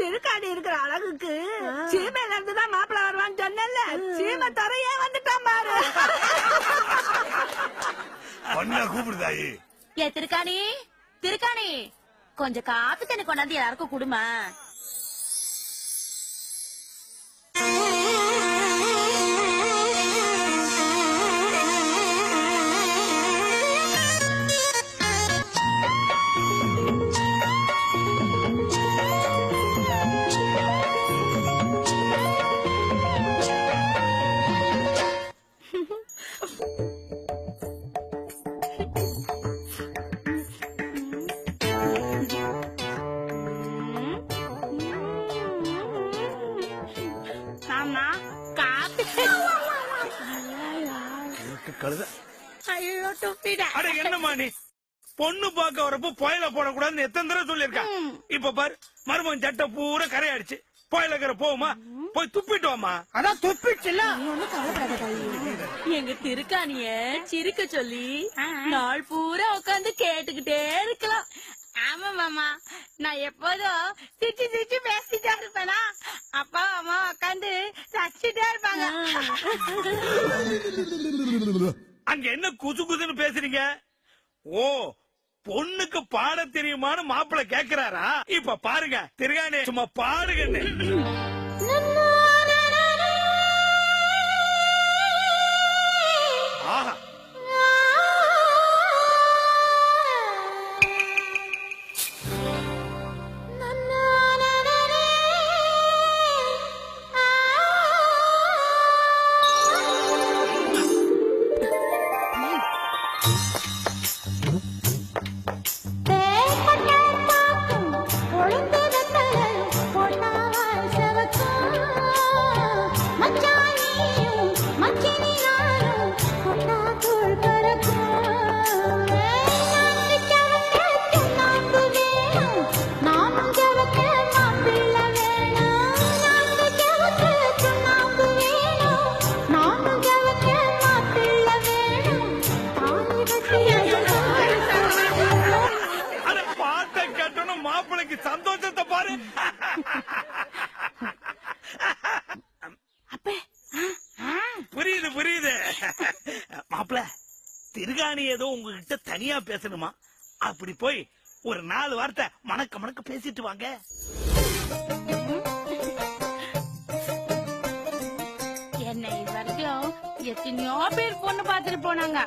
திருக்காணி இருக்கிற அழகுக்கு சீமையில இருந்துதான் மாப்பிள்ள வருவான்னு சொன்னல, சீமை துறையே வந்துட்டான் பாரு. கூப்பிடுதாயி. ஏ திருக்காணி, திருக்காணி, கொஞ்சம் காப்பி தண்ணி கொண்டாந்து எல்லாருக்கும் குடுமா. என்னமா நீ பொண்ணு பாக்க வரப்போ புயல போடக்கூடாதுன்னு எத்தனை தடவை சொல்லிருக்கா. இப்ப பாரு மருமகன் சட்டை பூரா கரையாடுச்சு. புயலக்கிற போமா, போய் துப்பிட்டு வாமா. அதான் துப்பிச்சுல. எங்க திருக்காணிய சிரிக்க சொல்லி நாள் பூரா உட்காந்து கேட்டுக்கிட்டே இருக்கலாம். ஆமா மாமா, நான் எப்போதும் சிரிச்சு சிரிச்சு பேசிட்டே இருப்பேனா, அப்பா அம்மா உட்காந்து ரசிச்சுட்டே இருப்பாங்க. அங்க என்ன குசு குசுன்னு பேசுறீங்க? ஓ, பொண்ணுக்கு பாட தெரியுமான்னு மாப்பிள்ள கேக்குறாரா? இப்ப பாருங்க திருகாணி சும்மா பாடுங்கன்னு. ஆஹா, மாப்பிளைக்கு சந்தோஷத்தை பாரு. புரியுது புரியுது. மாப்பிள்ள திருகாணி ஏதோ உங்ககிட்ட தனியா பேசணுமா? அப்படி போய் ஒரு 4 வார்த்தை மணக்க மணக்க பேசிட்டு வாங்க. என்னை இது வரைக்கும் எத்தனையோ பேர் பொண்ணு பாத்துட்டு போனாங்க,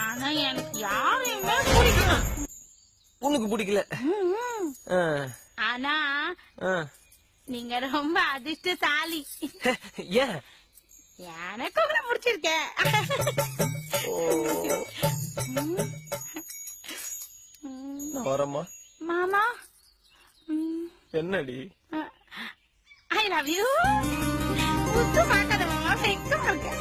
ஆனா எனக்கு யாரையுமே பிடிக்கல. உனக்கு பிடிக்கல? ஆனா நீங்க ரொம்ப அதிர்ஷ்டசாலி. ஏன்? எனக்கு உங்களை பிடிச்சிருக்கேன். வரமா மாமா. என்னடி? I love you. பார்க்காத மாமா, வெக்கமா இருக்கு.